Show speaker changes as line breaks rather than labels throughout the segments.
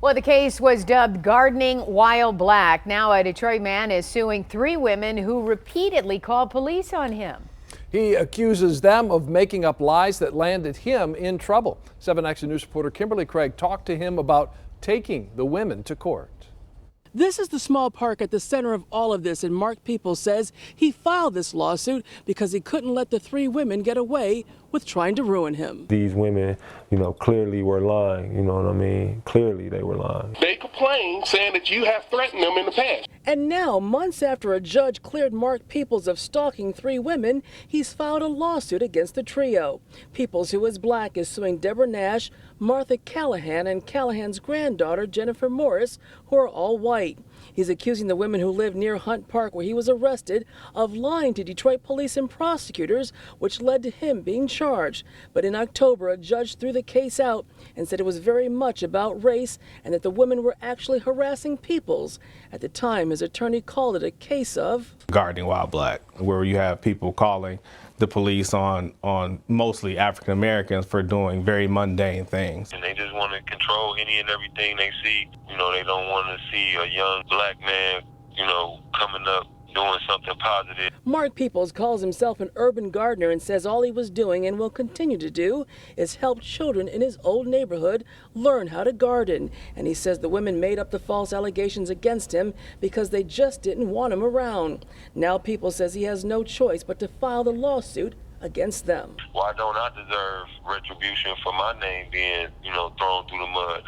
Well, the case was dubbed Gardening While Black. Now a Detroit man is suing 3 women who repeatedly called police on him.
He accuses them of making up lies that landed him in trouble. 7 Action News reporter Kimberly Craig talked to him about taking the women to court.
This is the small park at the center of all of this, and Marc Peeples says he filed this lawsuit because he couldn't let the 3 women get away with trying to ruin him.
These women, clearly were lying, you know what I mean? Clearly they were lying.
They complained saying that you have threatened them in the past.
And now, months after a judge cleared Marc Peeples of stalking 3 women, he's filed a lawsuit against the trio. Peeples, who is black, is suing Deborah Nash, Martha Callahan, and Callahan's granddaughter, Jennifer Morris, who are all white. He's accusing the women who live near Hunt Park, where he was arrested, of lying to Detroit police and prosecutors, which led to him being charged. But in October, a judge threw the case out and said it was very much about race and that the women were actually harassing Peeples. At the time, his attorney called it a case of
gardening while black, where you have people calling the police on mostly African Americans for doing very mundane things.
And they just want to control any and everything they see. They don't want to see a young black man, coming up doing something positive.
Marc Peeples calls himself an urban gardener and says all he was doing and will continue to do is help children in his old neighborhood learn how to garden. And he says the women made up the false allegations against him because they just didn't want him around. Now Peeples says he has no choice but to file the lawsuit against them.
Why don't I deserve retribution for my name being, thrown through the mud?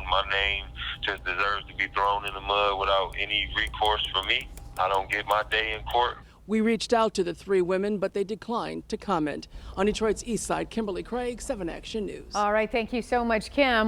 My name just deserves to be thrown in the mud without any recourse for me. I don't get my day in court.
We reached out to the 3 women, but they declined to comment. On Detroit's east side, Kimberly Craig, 7 Action News.
All right, thank you so much, Kim.